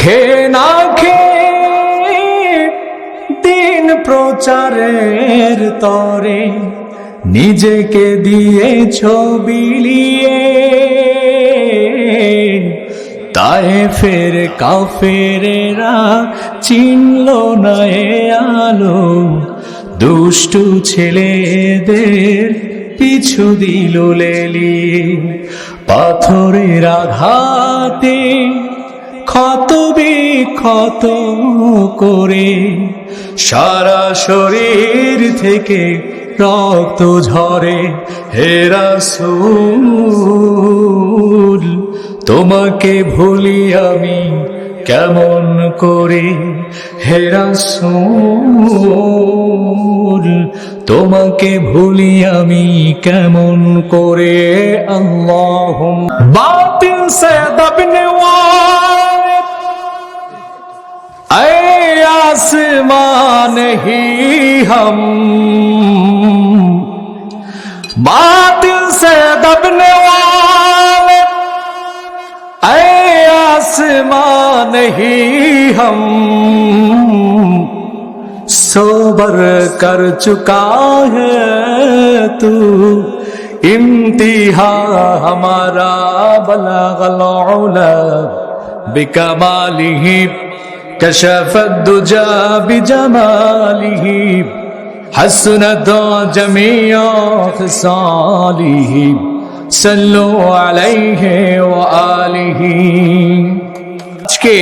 খেয়ে না খেয়ে দিন প্রচারের তরে নিজেকে দিয়েছ বিলিয়ে, তায়েফের কাফেরেরা চিনল না এ আলো, দুষ্টু ছেলেদের পিছু দিল লেলিয়ে। পাথরের আঘাতে ক্ষত বিক্ষত করে সারা শরীর থেকে রক্ত ঝরে। হে রাসূল তোমাকে ভুলি আমি কেমন করে, হে রাসূল তোমাকে ভুলি আমি কেমন করে। আল্লাহুম্মা বাতিল সে দবনে ওয়ালে ऐ आसमान ही हम, बातिल से दबने वाले ऐ आसमान ही हम, सोबर कर चुका है तू इम्तिहा हमारा, बलगल उला बिकमालिही कशफ दुजा बिजमालिही, हसनत जमीअ खसालिही, सल्लु अलैहि व आलिही। আজকে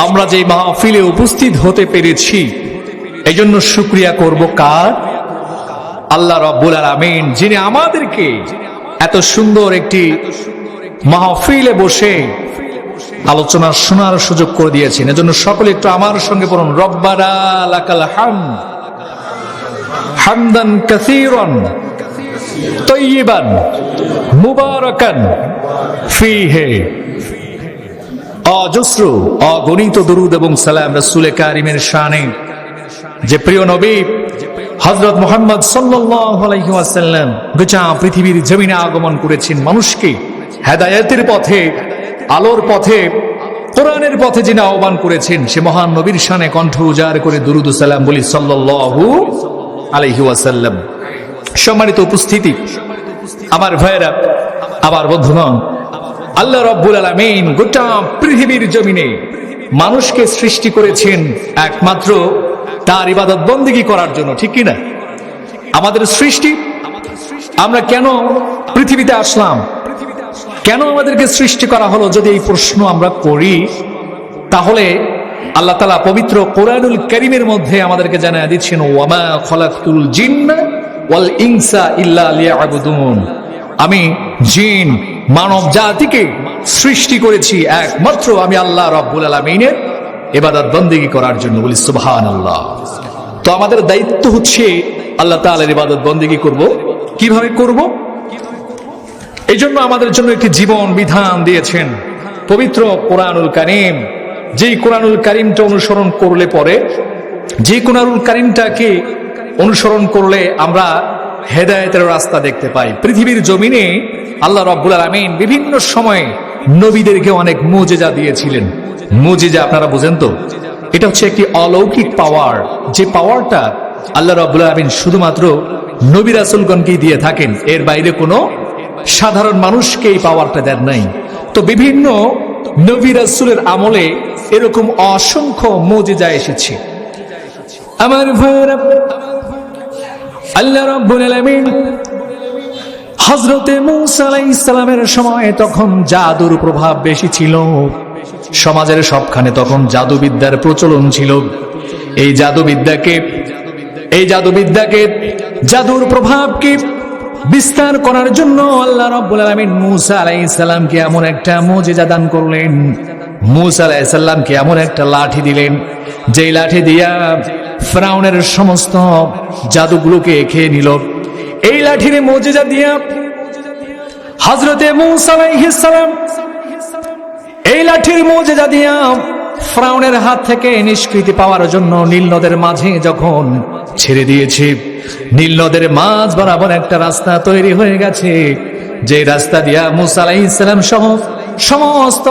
আমরা যে মাহফিলে উপস্থিত হতে পেরেছি এজন্য শুকরিয়া করব কার? আল্লাহ রাব্বুল আলামিন, যিনি আমাদেরকে এত সুন্দর একটি মাহফিলে বসে আলোচনা শোনার সুযোগ করে দিয়েছেন। এজন্য সকলে একটু আমার সঙ্গে পড়ুন, রব্বানা লাকাল হামদ হামদান কাসীরান তাইয়িবান মুবারাকান ফীহি। অজস্র অগণিত দরুদ এবং সালাম রাসূলে কারীমের শানে, যে প্রিয় নবী হযরত মুহাম্মদ সাল্লাল্লাহু আলাইহি ওয়াসাল্লাম গোটা পৃথিবীর জমিনে আগমন করেছেন, মানুষকে হেদায়েতের পথে, আলোর পথে, কোরআনের পথে যিনি আহ্বান করেছেন, সে মহান নবীর শানে কণ্ঠ উজাড় করে দুরুদ ও সালাম বলি সাল্লাল্লাহু আলাইহি ওয়াসাল্লাম। সম্মানিত উপস্থিতি, আমার ভাইয়েরা, আমার বন্ধুগণ, আল্লাহ রাব্বুল আলামিন গোটা পৃথিবীর জমিনে মানুষকে সৃষ্টি করেছেন একমাত্র তার ইবাদত বন্দেগী করার জন্য, ঠিক কি না? আমাদের সৃষ্টি, আমরা কেন পৃথিবীতে আসলাম, কেন আমাদেরকে সৃষ্টি করা হলো, যদি এই প্রশ্ন আমরা করি, তাহলে আল্লাহ তাআলা পবিত্র কোরআনুল কারীমের মধ্যে আমাদেরকে জানায় দিচ্ছেন, ওয়ামা খলাকতুল জিন্না ওয়াল ইনসা ইল্লা লিয়াবুদুন, আমি জিন মানব জাতিকে সৃষ্টি করেছি একমাত্র আমি আল্লাহ রাব্বুল আলামিনের ইবাদত বন্দেগী করার জন্য। বলি সুবহানাল্লাহ। তো আমাদের দায়িত্ব হচ্ছে আল্লাহ তাআলার ইবাদত বন্দেগী করব। কিভাবে করব? এই জন্য আমাদের জন্য একটি জীবন বিধান দিয়েছেন পবিত্র কোরআনুল কারীম। যেই কোরআনুল কারীমটা অনুসরণ করলে পরে, যে কোরআনুল কারীমটাকে অনুসরণ করলে আমরা হেদায়েতের রাস্তা দেখতে পাই। পৃথিবীর জমিনে আল্লাহ রাব্বুল আলামিন বিভিন্ন সময়ে নবীদেরকে অনেক মুজিজা দিয়েছিলেন। মুজিজা আপনারা বুঝেন তো, এটা হচ্ছে একটি অলৌকিক পাওয়ার, যে পাওয়ারটা আল্লাহ রাব্বুল আলামিন শুধুমাত্র নবী রাসূলগণকেই দিয়ে থাকেন, এর বাইরে কোনো সাধারণ মানুষকে এই পাওয়ারটা দেন নাই। তো বিভিন্ন নবী রাসূলের আমলে এরকম অসংখ্য মুজিজা এসেছে। আমার ভাইরা, আল্লাহ রাব্বুল আলামিন হযরতে মূসা আলাইহিস সালামের সময় তখন জাদুর প্রভাব বেশি ছিল, সমাজের সবখানে তখন জাদুবিদ্যার প্রচলন ছিল। এই জাদুবিদ্যাকে জাদুর প্রভাবকে বিস্তার করার জন্য আল্লাহ রাব্বুল আলামিন মূসা আলাইহিস সালামকে এমন একটা মুজিজা দান করলেন। মূসা আলাইহিস সালামকে এমন একটা লাঠি দিলেন, যেই লাঠি দিয়া ফিরআউনের সমস্ত জাদুগুলোকে খেয়ে নিল। এই লাঠির মুজিজা দিয়া হযরতে মূসা আলাইহিস সালাম, এই লাঠির মুজিজা দিয়া ফিরআউনের হাত থেকে নিষ্কৃতি পাওয়ার জন্য নীল নদের মাঝে যখন ছেড়ে দিয়েছে, নীল নদের মাঝ বরাবর একটা রাস্তা তৈরি হয়ে গেছে, যে রাস্তা দিয়া মূসা আলাইহিস সালাম সহ সমস্ত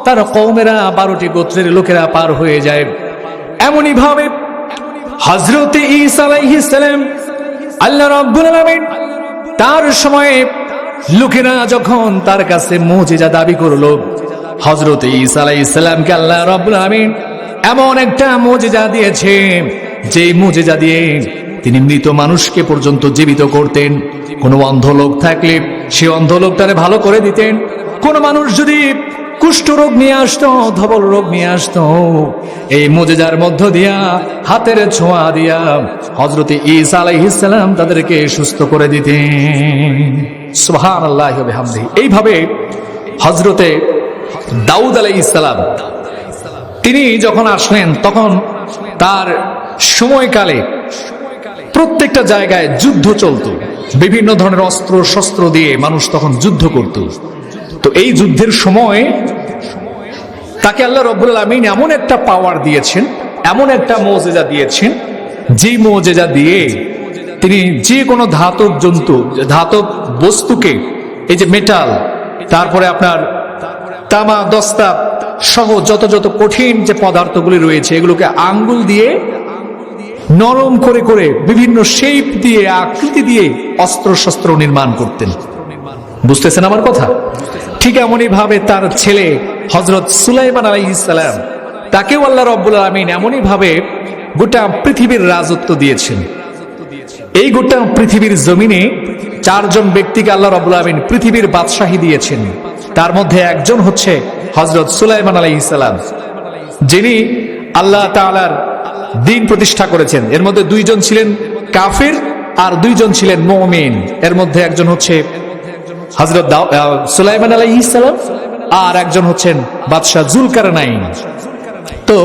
তার কওমেরা 12টি গোত্রের লোকেরা পার হয়ে যায়। এমনই ভাবে হযরত ঈসা আলাইহিস সালাম আল্লাহ রাব্বুল আলামিন তার সময়ে লোকেরা যখন তার কাছে মুজিজা দাবি করলো, হযরত ঈসা আলাইহিস সালামকে আল্লাহ রাব্বুল আলামিন এমন একটা মুজিজা দিয়েছে, যে মুজিজা দিয়ে তিনি মৃত মানুষকে পর্যন্ত জীবিত করতেন। কোন অন্ধ লোক থাকলে সে অন্ধ লোকটারে ভালো করে দিতেন। কোন মানুষ যদি কুষ্ঠ রোগ নিয়ে আসতো, ধবল রোগ নিয়ে আসতো, এই মুজিজার মধ্য দিয়া, হাতের ছোঁয়া দিয়া হযরত ঈসা আলাইহিস সালাম তাদেরকে সুস্থ করে দিতেন। সুবহানাল্লাহি ওয়া বিহামদিহি। এইভাবে হযরতে দাউদ আলাইহিস সালাম তিনি যখন আসলেন, তখন তার সময়কালে প্রত্যেকটা জায়গায় যুদ্ধ চলত, বিভিন্ন ধরনের অস্ত্র শস্ত্র দিয়ে মানুষ তখন যুদ্ধ করত। তো এই যুদ্ধের সময় তাকে আল্লাহ রাব্বুল আলামিন এমন একটা পাওয়ার দিয়েছেন, এমন একটা মুজিজা দিয়েছেন, যে মুজিজা দিয়ে তিনি যে কোনো ধাতব জন্তু, ধাতব বস্তুকে, এই যে মেটাল, তারপরে আপনার তামা দস্তা সহ যত যত কঠিন যে পদার্থগুলি রয়েছে, এগুলোকে আঙ্গুল দিয়ে নরম করে করে বিভিন্ন শেপ দিয়ে, আকৃতি দিয়ে অস্ত্র শস্ত্র নির্মাণ করতেন। বুঝতেছেন আমার কথা? ঠিক এমনই ভাবে তার ছেলে হযরত সুলাইমান আলাইহিস সালাম, তাকেও আল্লাহ রাব্বুল আলামিন এমনই ভাবে গোটা পৃথিবীর রাজত্ব দিয়েছেন। এই গোটা পৃথিবীর জমিনে 4 জন ব্যক্তিকে আল্লাহ রাব্বুল আলামিন পৃথিবীর বাদশাহী দিয়েছেন। তার মধ্যে একজন হচ্ছে হযরত সুলাইমান আলাইহিস সালাম, যিনি আল্লাহ তাআলার দ্বীন প্রতিষ্ঠা করেছেন। এর মধ্যে 2 জন ছিলেন কাফির আর 2 জন ছিলেন মুমিন। এর মধ্যে একজন হচ্ছে হযরত সুলাইমান আলাইহিস সালাম, আর একজন হচ্ছেন বাদশাহ জুলকারনাইন। তো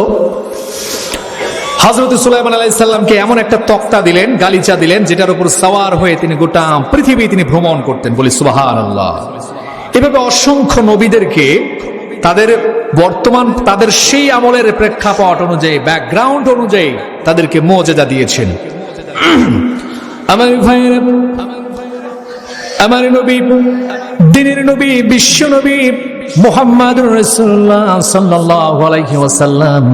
হযরত সুলাইমান আলাইহিস সালামকে এমন একটা তক্তা দিলেন, গালিচা দিলেন, যেটার উপর সওয়ার হয়ে তিনি গোটা পৃথিবী তিনি ভ্রমণ করতেন। বলি সুবহানাল্লাহ। এভাবে অসংখ্য নবীদেরকে তাদের বর্তমান, তাদের সেই আমলের প্রেক্ষাপট অনুযায়ী, ব্যাকগ্রাউন্ড অনুযায়ী তাদেরকে মুজিজা দিয়েছেন। আমার ভাইয়েরা, আমার নবী, দিনের নবী, বিশ্ব নবী মুহাম্মাদুর রাসূলুল্লাহ সাল্লাল্লাহু আলাইহি ওয়াসাল্লাম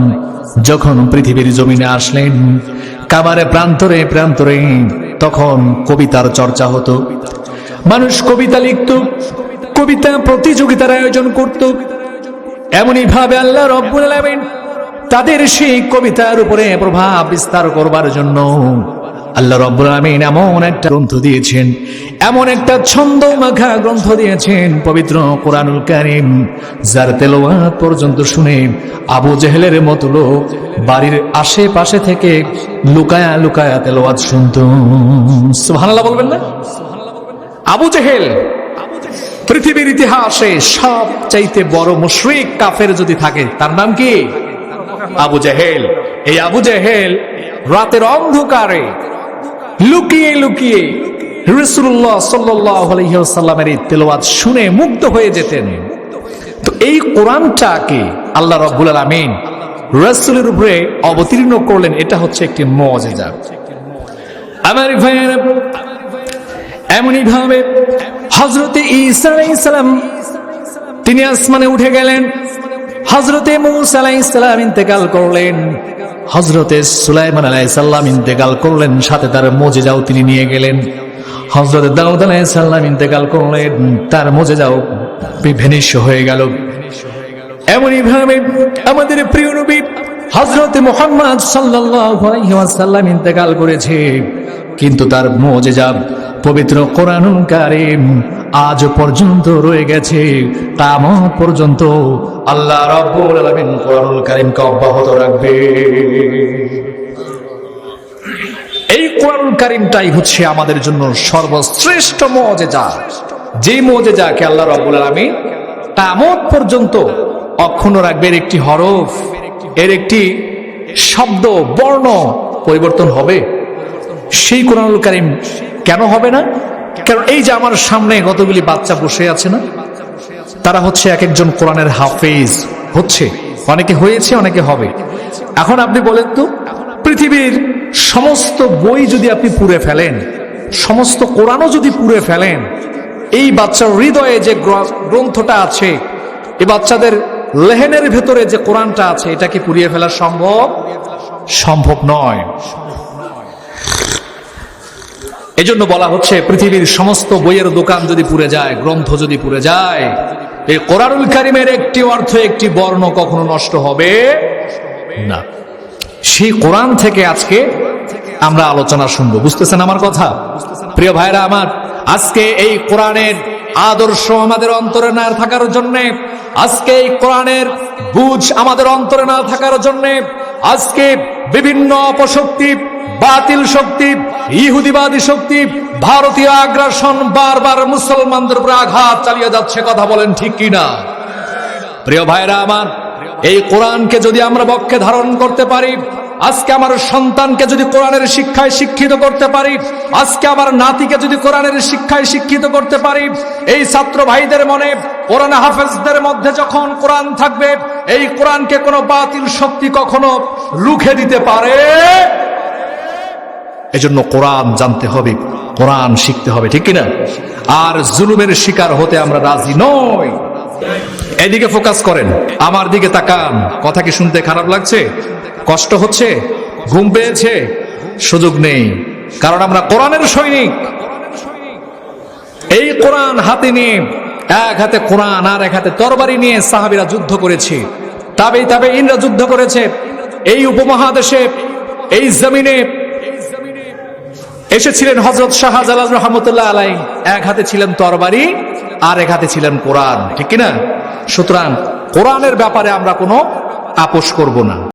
যখন পৃথিবীর জমিনে আসলেন, কাবারে প্রান্তরে প্রান্তরে তখন কবিতার চর্চা হতো। মানুষ কবিতা লিখত, কবিতা প্রতিযোগিতার আয়োজন করত। এমনই ভাবে আল্লাহ রাব্বুল আলামিন তাদের সেই কবিতার উপরে প্রভাব বিস্তার করবার জন্য আল্লাহ রাব্বুল আলামিন এমন একটা গ্রন্থ দিয়েছেন, এমন একটা ছন্দ মাখা গ্রন্থ দিয়েছেন, পবিত্র কোরআনুল কারীম, যার তেলাওয়াত পর্যন্ত শুনে আবু জেহেলের মতো লোক বাড়ির আশেপাশে থেকে লুকায়া লুকায়া তেলাওয়াত শুনত। সুবহানাল্লাহ বলবেন না? আবু জেহেল পৃথিবীর ইতিহাসে সবচাইতে বড় মুশরিক কাফের যদি থাকে, তার নাম কি? আবু জেহেল। এই আবু জেহেল রাতের অন্ধকারে লুকিয়ে লুকিয়ে রাসূলুল্লাহ সাল্লাল্লাহু আলাইহি ওয়াসাল্লামের তেলাওয়াত শুনে মুগ্ধ হয়ে যেতেন। তো এই কোরআনটাকে আল্লাহ রাব্বুল আলামিন রাসূলের উপরে অবতীর্ণ করলেন, এটা হচ্ছে একটি মুজিজা। আমার ভাইয়েরা, এমনই ভাবে হযরতে ঈসা আলাইহিস সালাম তিনি আসমানে উঠে গেলেন, হযরতে মূসা আলাইহিস সালাম ইন্তেকাল করলেন, হযরতে সুলাইমান আলাইহিস সালাম ইন্তেকাল করলেন, সাথে তার মুজিজাও তিনি নিয়ে গেলেন। হযরতে দাউদ আলাইহিস সালাম ইন্তেকাল করলেন, তার মুজিজাও ভেনিশ হয়ে গেল। এমনই ভাবে আমাদের প্রিয় নবী হযরতে মুহাম্মদ সাল্লাল্লাহু আলাইহি ওয়াসাল্লাম ইন্তেকাল করেছে, কিন্তু তার মুজিজা পবিত্র কোরআনুল কারীম আজ পর্যন্ত রয়ে গেছে, কিয়ামত পর্যন্ত আল্লাহ রাব্বুল আলামিন কোরআনুল কারীমকে অব্যাহত রাখবে। এই কোরআনুল কারীমটাই হচ্ছে আমাদের জন্য সর্বশ্রেষ্ঠ মুজিজা, যে মুজিজাকে আল্লাহ রাব্বুল আলামিন কিয়ামত পর্যন্ত অক্ষুণ্ণ রাখবে। এর একটি হরফ, এর একটি শব্দ, বর্ণ পরিবর্তন হবে। সেই কোরআনুল কারীম কেন হবে না? কারণ এই যে আমার সামনে কতগুলি বাচ্চা বসে আছে না, তারা হচ্ছে এক একজন কোরআনের হাফেজ হচ্ছে, অনেকে হয়েছে, অনেকে হবে। এখন আপনি বলেন তো, পৃথিবীর সমস্ত বই যদি আপনি পুড়ে ফেলেন, সমস্ত কোরআনও যদি পুড়ে ফেলেন, এই বাচ্চার হৃদয়ে যে গ্রন্থটা আছে, এই বাচ্চাদের লেহেনের ভেতরে যে কোরআনটা আছে এটা কি পুড়িয়ে ফেলা সম্ভব? সম্ভব নয়। এজন্য বলা হচ্ছে পৃথিবীর সমস্ত বইয়ের দোকান যদি পুড়ে যায়, গ্রন্থ যদি পুড়ে যায়, এই কোরআনুল কারীমের একটি অর্থ, একটি বর্ণ কখনো নষ্ট হবে না। সেই কোরআন থেকে আজকে আমরা আলোচনা শুনবো। বুঝতেছেন আমার কথা? প্রিয় ভাইরা আমার, আজকে এই কোরআনের আদর্শ আমাদের অন্তরে না থাকার জন্য, আজকে এই কোরআনের বুঝ আমাদের অন্তরে না থাকার জন্য, আজকে বিভিন্ন অপশক্তি, বাতিল শক্তি, ইহুদিবাদী শক্তি, ভারতীয় আগ্রাসন বারবার মুসলমানদের উপরে আঘাত চালিয়ে যাচ্ছে। কথা বলেন ঠিক কিনা? প্রিয় ভাইরা আমার, এই কোরআনকে যদি আমরা বক্ষে ধারণ করতে পারি, আজকে আমার সন্তানকে যদি কোরআনের শিক্ষায় শিক্ষিত করতে পারি, আজকে আমার নাতিকে যদি কোরআনের শিক্ষায় শিক্ষিত করতে পারি, এই ছাত্র ভাইদের মনে, কোরআন হাফেজদের মধ্যে যখন কোরআন থাকবে, এই কোরআনকে কোনো বাতিল শক্তি কখনো রুখে দিতে পারে। এজন্য কোরআন জানতে হবে, কোরআন শিখতে হবে, ঠিক কিনা? আর জুলুমের শিকার হতে আমরা রাজি নই। এদিকে ফোকাস করেন, আমার দিকে তাকান। কথা কি শুনতে খারাপ লাগছে? কষ্ট হচ্ছে? ঘুম পেয়েছে? সুযোগ নেই, কারণ আমরা কোরআনের সৈনিক। এই কোরআন হাতে নিয়ে, এক হাতে কোরআন আর এক হাতে তরবারি নিয়ে সাহাবীরা যুদ্ধ করেছে, তাবেঈনরা যুদ্ধ করেছে। এই উপমহাদেশে, এই জমিনে এসেছিলেন হযরত শাহজালাল রাহমাতুল্লাহ আলাইহি, এক হাতে ছিলেন তরবারি আর এক হাতে ছিলেন কোরআন, ঠিক কিনা? সুতরাং কোরআনের ব্যাপারে আমরা কোনো আপোষ করব না।